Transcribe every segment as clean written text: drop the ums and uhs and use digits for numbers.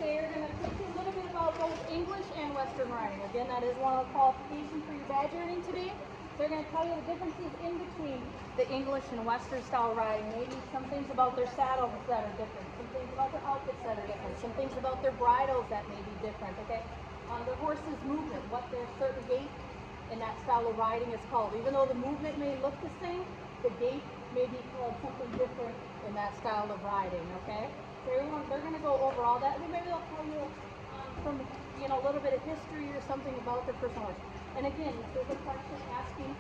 They're going to teach you a little bit about both English and Western riding. Again, that is one of the qualifications for your badge earning today. They're going to tell you the differences in between the English and Western style riding. Maybe some things about their saddles that are different, some things about their outfits that are different, some things about their bridles that may be different, okay? Their horse's movement, what their certain gait in that style of riding is called. Even though the movement may look the same, the gait may be called something different in that style of riding, okay? So everyone, they're going to go over all that. Maybe they'll tell you from a little bit of history or something about their personal horse. And again, this is a question asking,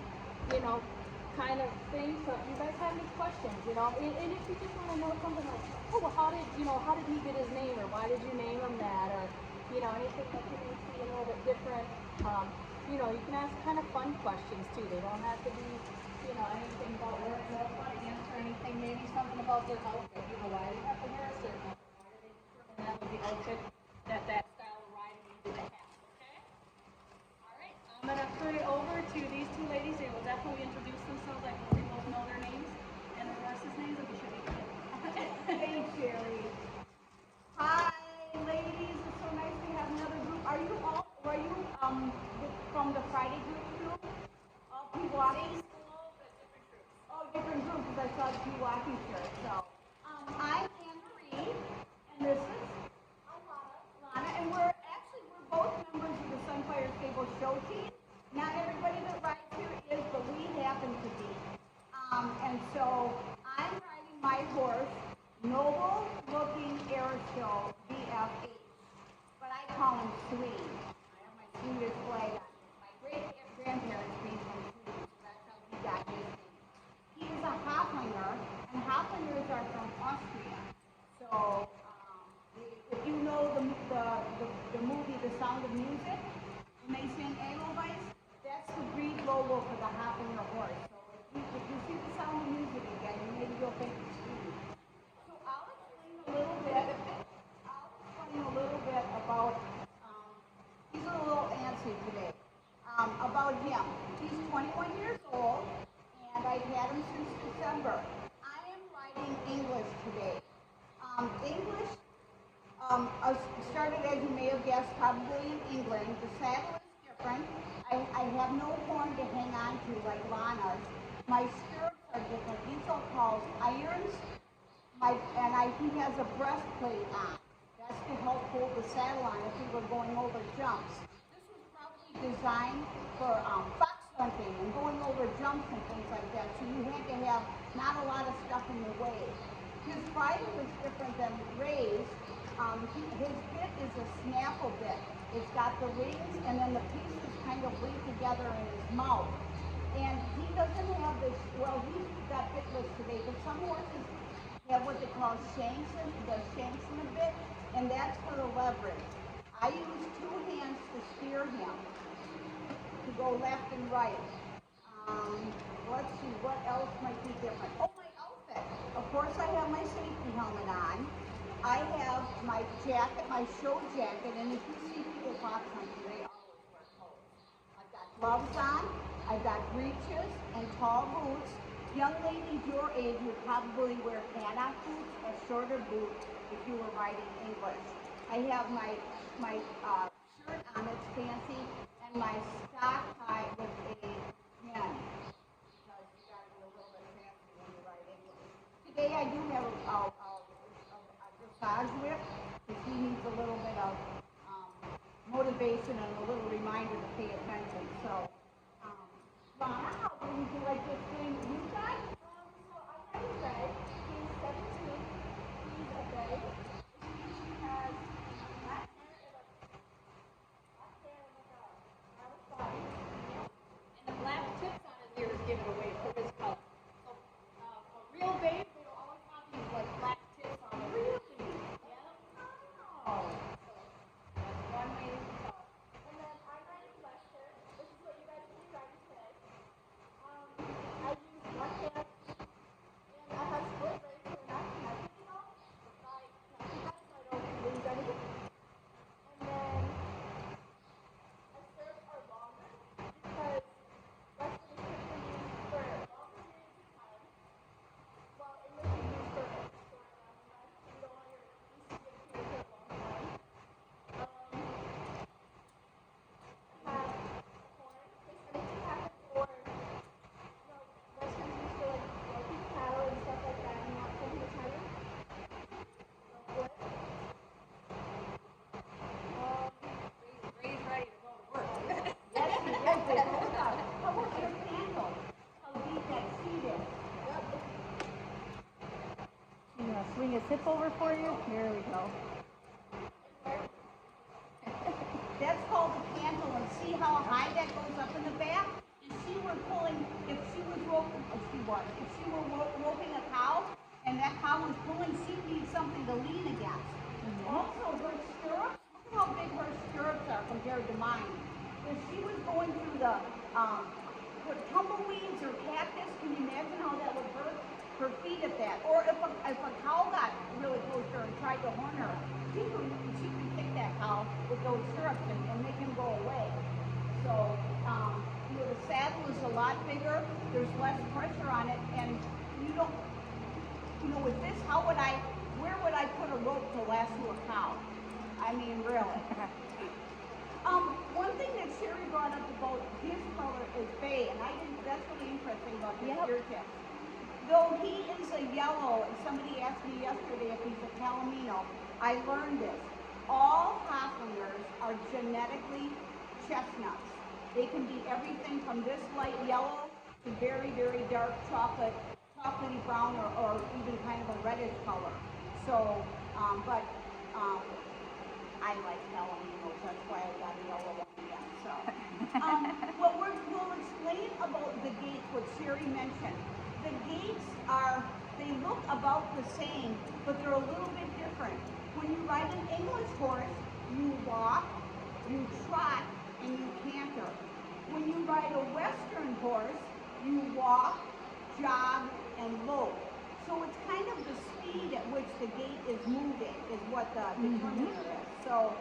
kind of thing. So if you guys have any questions, and if you just want to know something like, oh, well, how did he get his name, or why did you name him that, or anything that you may see a little bit different. You can ask kind of fun questions too. They don't have to be, anything about where it's all fun answer anything. Maybe something about their outfit. Why do you have to wear a certain outfit? Why do they determine that was the outfit that style of riding needed to have? Okay. All right. I'm gonna turn it over to these two ladies. They will definitely introduce themselves. I hope we both know their names and their horses' names. And we should be good. Hey, Sherry. Hi, ladies. It's so nice to have another group. Were you from the Friday group too? All Pewaukee? Oh, different groups, because I saw the Pewaukee shirt. So, I'm Anne Marie, and this is Lana, and we're both members of the Sunfire Stable show team. Not everybody that rides here is, but we happen to be. And so I'm riding my horse, Noble Looking Airstone BF8, but I call him Swede. I have my Swedish flag on him. My great-grandparents came from Sweden, so that's how he got his name. He is a Haflinger, and Haflingers are from Austria. So if you know the movie The Sound of Music, when they sing Edelweiss, that's the breed logo for the Haflinger horse. So if you see The Sound of Music again, maybe you'll think it's Swede. So I'll explain a little bit about, he's a little antsy today, about him. He's 21 years old, and I've had him since December. I am riding English today. English started, as you may have guessed, probably in England. The saddle is different. I have no horn to hang on to like Lana's. My stirrups are different. These are called irons. He has a breastplate on. That's to help hold the saddle on if we were going over jumps. This was probably designed for fox hunting and going over jumps and things like that. So you had to have not a lot of stuff in the way. His bridle is different than Ray's. His bit is a snaffle bit. It's got the rings and then the pieces kind of link together in his mouth. And he doesn't have this, well, he's got bitless today, but some horses have what they call shanks in the bit, and that's for the leverage. I use two hands to steer him to go left and right. Let's see, what else might be different? Oh, my outfit. Of course, I have my safety helmet on. I have my jacket, my show jacket, and if you see people fox hunting, they always wear coats. I've got gloves on, I've got breeches and tall boots. Young ladies your age would probably wear paddock boots or shorter boots if you were riding English. I have my shirt on that's fancy and my stock tie with a pin. Because you got to be a little bit fancy when you ride English. Today I do have a dressage whip because he needs a little bit of motivation and a little reminder to pay attention. So, Lana, how would you like to explain what you got? So I have a red. He's 17. He's a red. He has black hair and a body. And the black tips on his ears give it away for his color. So a real babe, they will always have these like black tips on them. Really? Yeah. Oh. That's one way to tell. And then I'm riding Lester. This is what you guys will be riding today. I use one want to swing his hip over for you? There we go. That's called a cantle, and see how high that goes up in the back? If she were roping a cow, and that cow was pulling, she needs something to lean against. Also, her stirrups, look how big her stirrups are compared to mine. If she was going through the tumbleweeds or cactus, can you imagine how that would hurt her feet at that? Or if a cow got really close to her and tried to horn her, she could kick that cow with those stirrups and make him go away. So, the saddle is a lot bigger, there's less pressure on it, and with this, where would I put a rope to lasso a cow? I mean, really. One thing that Sherry brought up about his color is bay, and that's really interesting about his ear tips. Though he is a yellow, and somebody asked me yesterday if he's a Palomino, I learned this. All Hoflanders are genetically chestnuts. They can be everything from this light yellow to very, very dark chocolatey brown, or even kind of a reddish color. So, I like Palominos, that's why I got a yellow one again. So, we'll explain about the gaits, what Sherry mentioned. The gaits they look about the same, but they're a little bit different. When you ride an English horse, you walk, you trot, and you canter. When you ride a Western horse, you walk, jog, and lope. So it's kind of the speed at which the gait is moving is what the determiner is. So,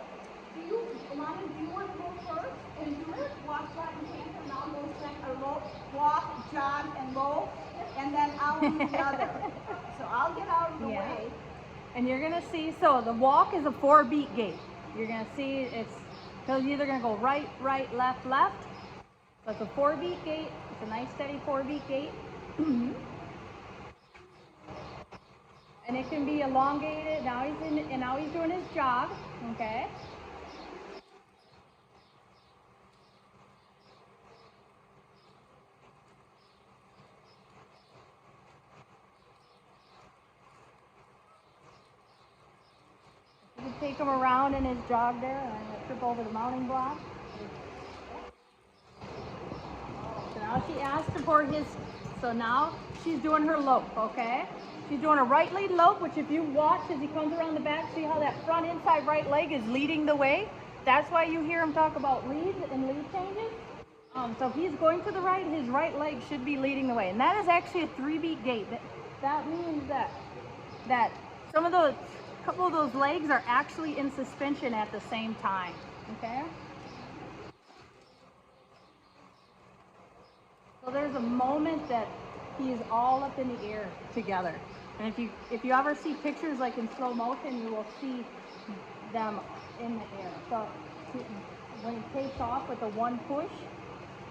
Alana, do you want to go first? And do it? Walk, jog, and canter, and I'll go second, or lope. Walk, jog, and lope, and then I'll do the other. So I'll get out of the way. And you're going to see, so the walk is a 4-beat gait. You're going to see so you're either going to go right, right, left, left. So it's a 4-beat gait. It's a nice steady 4-beat gait. And it can be elongated. Now he's doing his jog, okay? You can take him around in his jog there, and I'm gonna trip over the mounting block. So now she asked for his, so now she's doing her lope, okay? She's doing a right lead lope, which if you watch as he comes around the back, see how that front inside right leg is leading the way? That's why you hear him talk about leads and lead changes. So if he's going to the right, his right leg should be leading the way. And that is actually a 3-beat gait. That means that a couple of those legs are actually in suspension at the same time, okay? So there's a moment that he is all up in the air together. And if you ever see pictures like in slow motion, you will see them in the air. So when he takes off with the one push,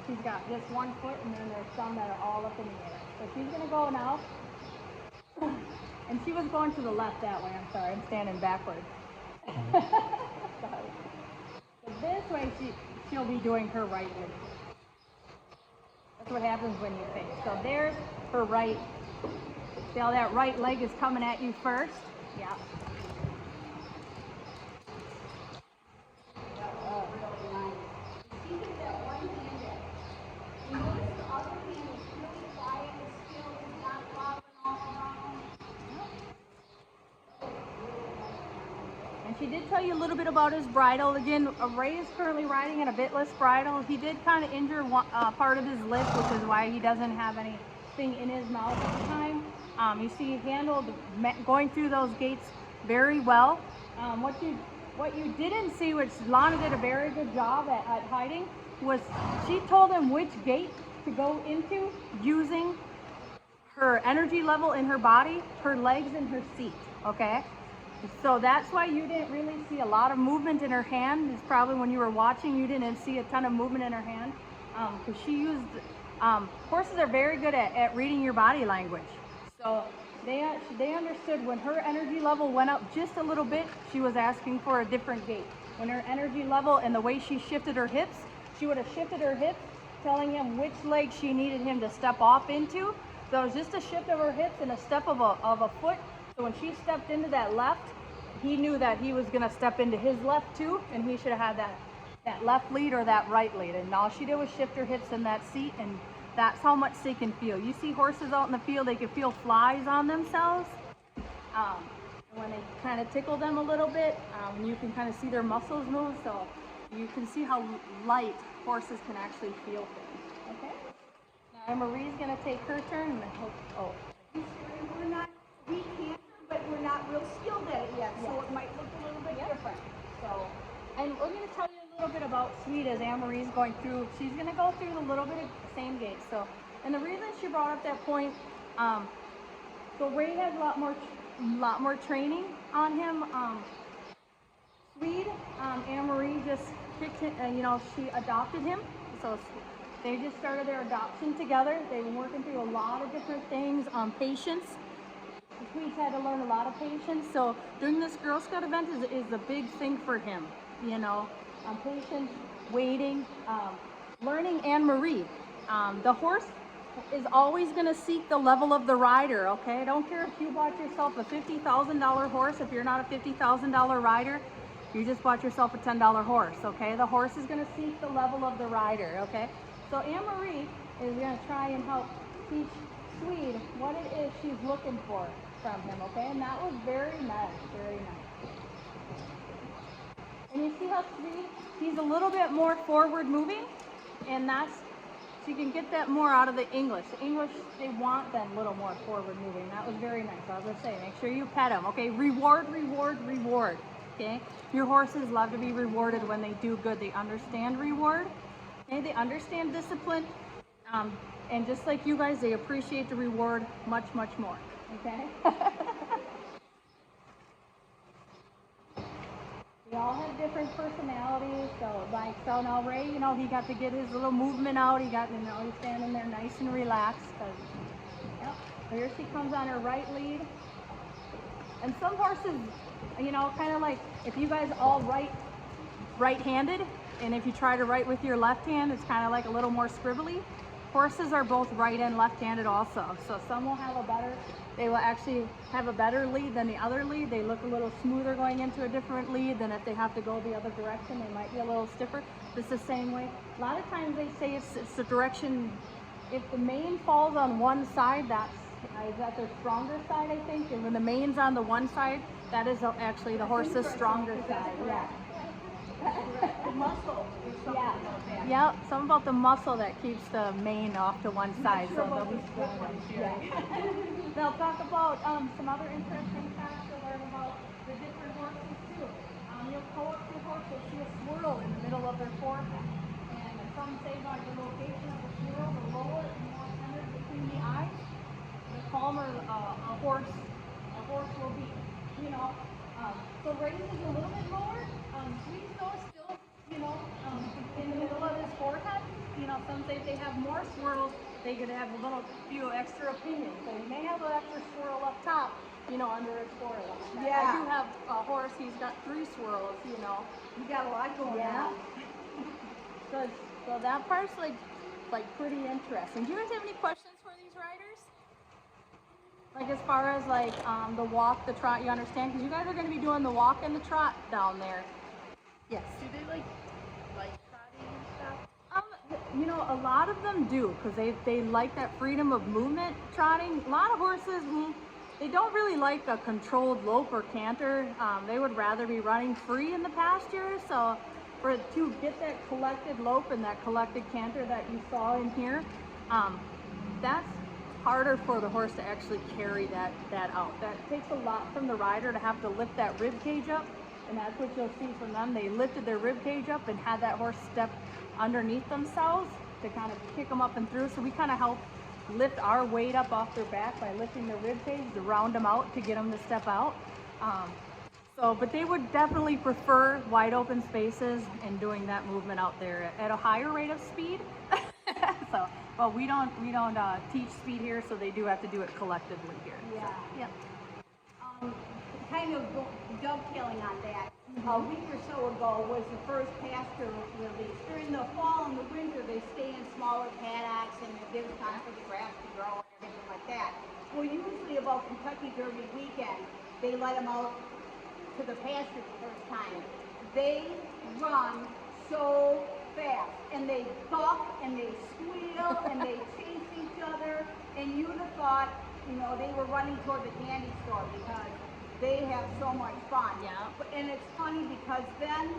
he's got just one foot, and then there's some that are all up in the air. So she's gonna go now. And she was going to the left that way, I'm sorry, I'm standing backwards. Sorry. So this way she'll be doing her right leg. That's what happens when you face. So there's her right. See how that right leg is coming at you first? Yeah. And she did tell you a little bit about his bridle. Again, Ray is currently riding in a bitless bridle. He did kind of injure part of his lip, which is why he doesn't have anything in his mouth at the time. You see he handled going through those gates very well. What you didn't see, which Lana did a very good job at hiding, was she told him which gate to go into using her energy level in her body, her legs, and her seat, okay? So that's why you didn't really see a lot of movement in her hand. It's probably when you were watching, you didn't see a ton of movement in her hand. Because she used, horses are very good at reading your body language. So they understood when her energy level went up just a little bit, she was asking for a different gait. When her energy level and the way she shifted her hips, she would have shifted her hips, telling him which leg she needed him to step off into. So it was just a shift of her hips and a step of a foot So when she stepped into that left, he knew that he was going to step into his left too, and he should have had that left lead or that right lead. And all she did was shift her hips in that seat, and that's how much they can feel. You see horses out in the field, they can feel flies on themselves. And when they kind of tickle them a little bit, you can kind of see their muscles move. So you can see how light horses can actually feel things. Okay? Now Marie's going to take her turn, and I hope, oh. We canter, but we're not real skilled at it yet, so it might look a little bit different. So, and we're going to tell you a little bit about Sweet as Anne-Marie's going through. She's going to go through a little bit of the same gait. So, and the reason she brought up that point, so Ray has a lot more training on him. Sweet, Anne-Marie just picked him, she adopted him. So they just started their adoption together. They've been working through a lot of different things on patience. Sweet's had to learn a lot of patience. So doing this Girl Scout event is a big thing for him, patience, waiting, learning Anne-Marie. The horse is always going to seek the level of the rider, okay? I don't care if you bought yourself a $50,000 horse. If you're not a $50,000 rider, you just bought yourself a $10 horse, okay? The horse is going to seek the level of the rider, okay? So Anne-Marie is going to try and help teach Sweet what it is she's looking for from him, okay? And that was very nice, very nice. And you see how Sweet, he's a little bit more forward moving, and that's, so you can get that more out of the English. The English, they want them a little more forward moving. That was very nice. As I say, make sure you pet them, okay? Reward, reward, reward, okay? Your horses love to be rewarded when they do good. They understand reward, okay? They understand discipline, and just like you guys, they appreciate the reward much, much more, okay? We all have different personalities, so now Ray, he got to get his little movement out. He's standing there nice and relaxed. Yep, here she comes on her right lead. And some horses, kind of like, if you guys all right-handed, and if you try to write with your left hand, it's kind of like a little more scribbly. Horses are both right and left-handed also, so some will have they will actually have a better lead than the other lead. They look a little smoother going into a different lead than if they have to go the other direction. They might be a little stiffer. It's the same way. A lot of times they say it's the direction, if the mane falls on one side, that's their stronger side, I think. And when the mane's on the one side, that is actually the horse's stronger side. Yeah. The muscle is something about that. Yep, something about the muscle that keeps the mane off to one side, so they'll be stronger. Yeah. They'll talk about some other interesting facts to learn about the different horses too. You'll pull up your horse, you'll see a swirl in the middle of their forehead. And some say about the location of the swirl, the lower and more centered between the eyes, the calmer a horse will be. So Ray's is a little bit lower. Sweet though is still, in the middle of his forehead. Some say if they have more swirls, they could have a few extra opinions. So he may have an extra swirl up top, under his forehead. Yeah. I do have a horse, he's got 3 swirls, You got a lot going on. So that part's like pretty interesting. Do you guys have any questions for these riders? Like as far as the walk, the trot, you understand? Because you guys are going to be doing the walk and the trot down there. Yes. Do they like trotting and stuff? A lot of them do, because they like that freedom of movement, trotting. A lot of horses, they don't really like a controlled lope or canter. They would rather be running free in the pasture. So to get that collected lope and that collected canter that you saw in here, that's harder for the horse to actually carry that out. That takes a lot from the rider to have to lift that rib cage up, and that's what you'll see from them. They lifted their rib cage up and had that horse step underneath themselves to kind of kick them up and through. So we kind of help lift our weight up off their back by lifting their rib cage to round them out to get them to step out. But they would definitely prefer wide open spaces and doing that movement out there at a higher rate of speed. But we don't teach speed here, so they do have to do it collectively here. Yeah. Yep. Kind of dovetailing on that, a week or so ago was the first pasture release. During the fall and the winter, they stay in smaller paddocks and it gives time for the grass to grow and everything like like that. Well, usually about Kentucky Derby weekend, they let them out to the pasture the first time. They run so fast, and they buck, and they squeal, and they chase each other, and you'd have thought, you know, they were running toward the candy store because they have so much fun. Yeah. And it's funny because then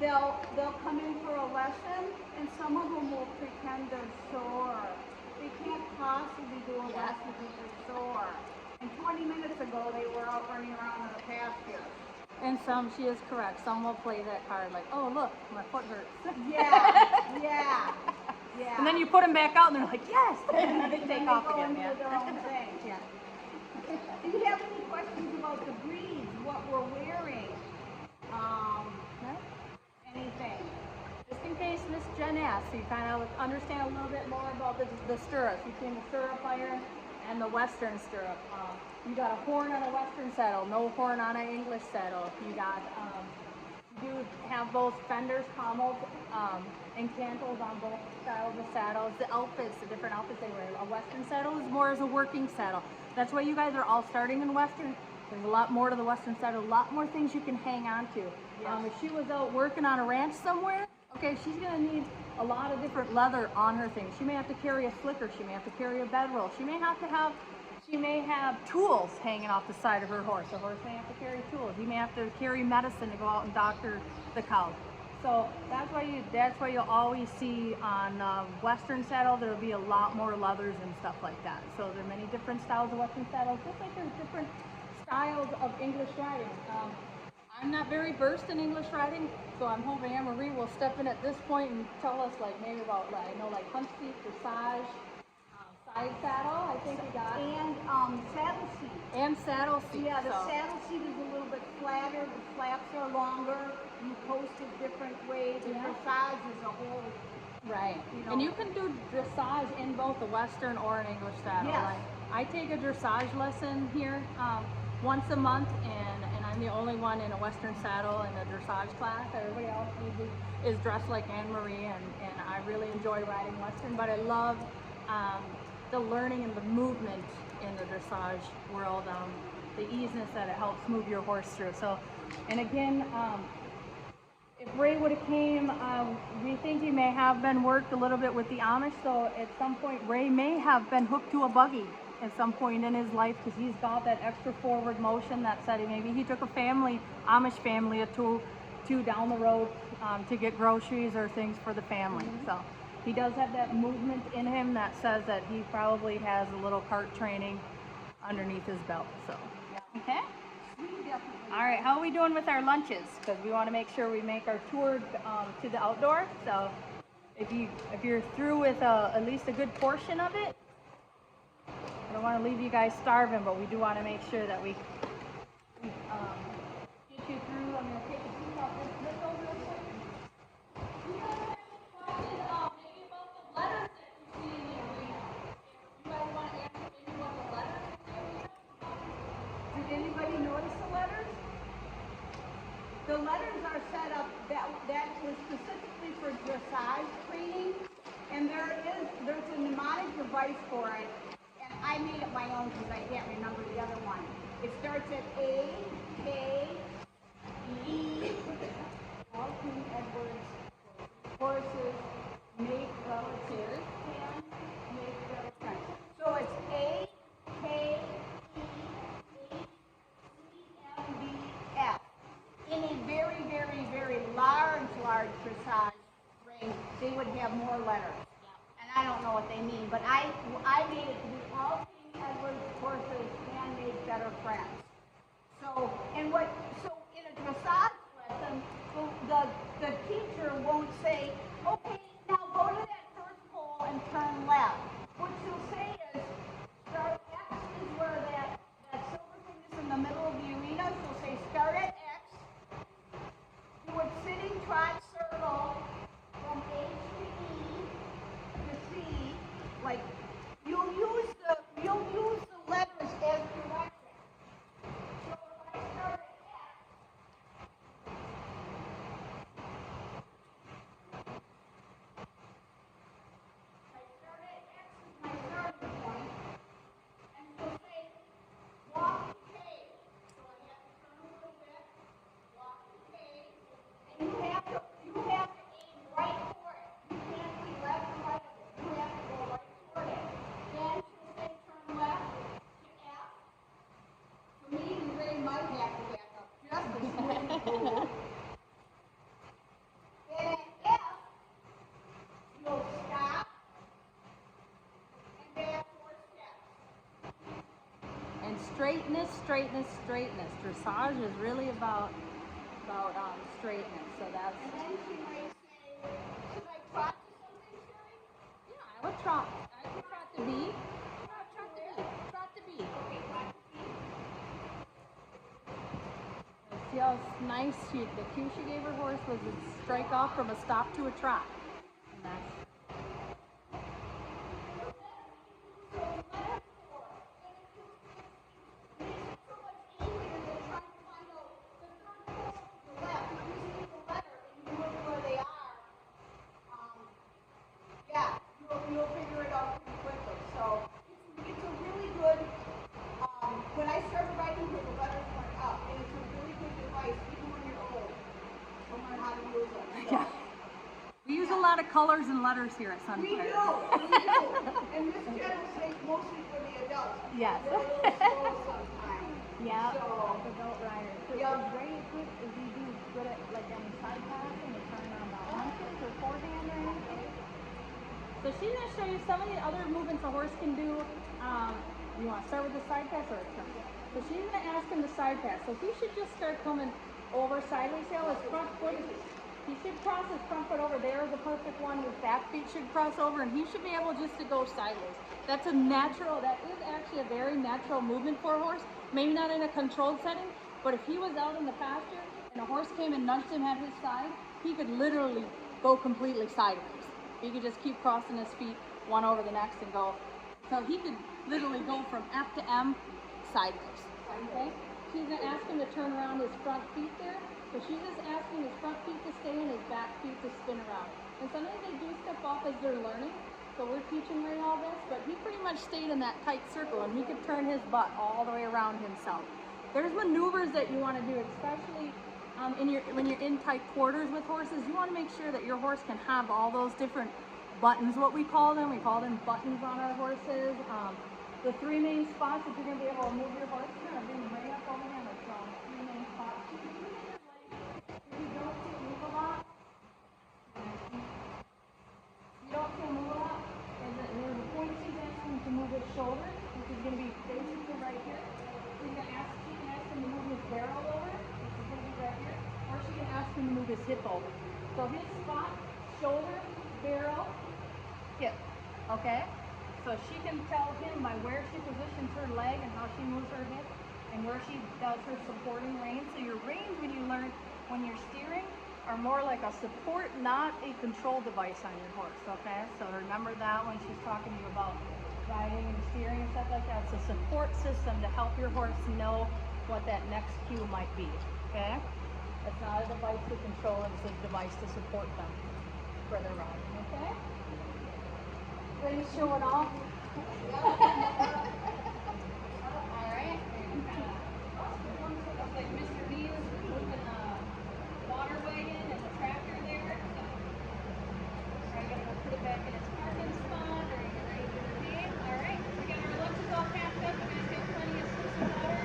they'll come in for a lesson, and some of them will pretend they're sore. They can't possibly do a lesson if they're sore. And 20 minutes ago, they were out running around in the pasture. And some, she is correct, some will play that card like, oh look, my foot hurts. Yeah. And then you put them back out and they're like, yes! And then they Then take they off go again. and do Yeah. their own thing. Yeah. Do you have any questions about the breeds, what we're wearing? No? Anything? Just in case Miss Jen asks, so you kind of understand a little bit more about the stirrups between the stirrup iron and the Western stirrup. You got a horn on a Western saddle, no horn on an English saddle. You got, you have both fenders, pommels, and cantles on both styles of saddles. The outfits, the different outfits they wear. A Western saddle is more as a working saddle. That's why you guys are all starting in Western. There's a lot more to the Western saddle, a lot more things you can hang on to. If she was out working on a ranch somewhere, okay, she's gonna need a lot of different leather on her things. She may have to carry a slicker, she may have to carry a bedroll, she may have tools hanging off the side of her horse. The horse may have to carry tools. You may have to carry medicine to go out and doctor the cow. So that's why you'll always see on Western saddle there'll be a lot more leathers and stuff like that. So there are many different styles of Western saddles, just like there's different styles of English riding. I'm not very versed in English riding, so I'm hoping Anne Marie will step in at this point and tell us like maybe about like hunt seat, dressage, side saddle. I think we got And saddle seat. and saddle seat. Yeah, the so. saddle seat is a little bit flatter, the flaps are longer, you post it different ways, the dressage is a whole. Right. You know. And you can do dressage in both a Western or an English saddle. Yes. Like, I take a dressage lesson here once a month, and I'm the only one in a Western saddle in a dressage class. Everybody else usually is dressed like Anne Marie, and I really enjoy riding Western, but I love the learning and the movement in the dressage world, the easiness that it helps move your horse through. So, and again, if Ray would have came, we think he may have been worked a little bit with the Amish, so at some point Ray may have been hooked to a buggy at some point in his life because he's got that extra forward motion that said maybe he took a family, Amish family, to down the road to get groceries or things for the family. So he does have that movement in him that says that he probably has a little cart training underneath his belt. So, okay. All right, how are we doing with our lunches? Because we want to make sure we make our tour to the outdoor. So if you're through with at least a good portion of it, I don't want to leave you guys starving, but we do want to make sure that we get you through. I'm going to take a peek out this window real quick. Do you guys have any questions maybe about the letters that you see in the arena? If you guys want to answer maybe what the letters in the arena? Did anybody notice the letters? The letters are set up, that was specifically for dressage training, and there's a mnemonic device for it, and I made it my own because I can't remember the other one. It starts at A, K, E, all King Edwards, horses, make relatives, and make their friends. So it's A, K, E, H, C, M, B, F. In a very, very, very large dressage ring, they would have more letters. And I don't know what they mean, but I made it to be all King Edward's horses and make better friends. So in a dressage lesson, the teacher won't say, okay, now go to that first pole and turn left. What she'll say is, start X is where that silver thing is in the middle of the arena. She'll say, start at X, do a sitting trot circle from H to E to C. Like you'll use the letters as direction. So if I start at X, Then at F, you'll stop and back 4 steps. And straightness, straightness, straightness. Dressage is really about straightness. So that's, And then she might say, should I trot to something, Sherry? yeah, I would trot. I would trot the B. Trot the B. Trot the B. Okay, trot to B. See how nice the cue she gave her horse was to strike off from a stop to a trot. And that's, You'll figure it out pretty quickly. So it's a really good, when I started writing here, the letters went up, and it's a really good device, even when you're old, to learn how to use them. So. yeah. We use a lot of colors and letters here at We Sunfire. do. And Miss Jen will say mostly for the adults. Yes. They're a little slow sometimes. Yeah, So, the goat rider. So Yep. it's very good if you do good at like any side passing or turning on the hunches or forehand or anything. So she's gonna show you some of the other movements a horse can do. You want to start with the side pass or a turn? So she's gonna ask him the side pass. So he should just start coming over sideways. See how his front foot is. He should cross his front foot over. There is a perfect one. His back feet should cross over, and he should be able just to go sideways. That's a natural. That is actually a very natural movement for a horse. Maybe not in a controlled setting, but if he was out in the pasture and a horse came and nudged him at his side, he could literally go completely sideways. He could just keep crossing his feet one over the next and go. So he could literally go from F to M sideways. Okay? She's gonna ask him to turn around his front feet there. So she's just asking his front feet to stay and his back feet to spin around. And sometimes they do step off as they're learning. So we're teaching Ray all this, but he pretty much stayed in that tight circle and he could turn his butt all the way around himself. There's maneuvers that you want to do, especially when you're in tight quarters with horses. You want to make sure that your horse can have all those different buttons, what we call them. We call them buttons on our horses. The 3 main spots that you're going to be able to move your horse. You're going to bring Ray up over here and let's draw 3 main spots. If you don't see it move a lot, there's a point she's asking him to move his shoulder, which is going to be basically right here. She can ask him to move his barrel over, which is going to be right here, or she can ask him to move his hip over. So his spot, shoulder, barrel, hip. Okay? So she can tell him by where she positions her leg and how she moves her hip and where she does her supporting reins. So your reins, when you learn, when you're steering, are more like a support, not a control device on your horse, okay? So remember that when she's talking to you about riding and steering and stuff like that. It's a support system to help your horse know what that next cue might be, okay? It's not a device to control, it's a device to support them for their riding, okay? Ready to show it off? Alright. Looks like Mr. B is moving the water wagon and the tractor there. So, are you going to put it back in its parking spot? Or are you ready for the game? Alright. We got our lunches all packed up. You guys got plenty of soup and water.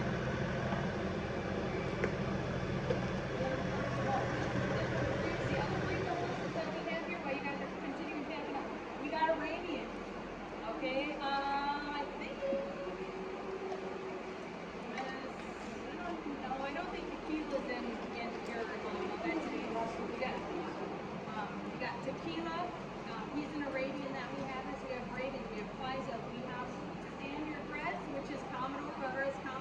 The other breed of horses that we have here, while you guys are continuing packing up, we got Arabian. Okay, I think. I don't think Tequila's in your event today. We got Tequila. He's an Arabian that we have. So we have Arabian. We have Pfizer. We have standard Breds, which is Commodore, or is Commodore.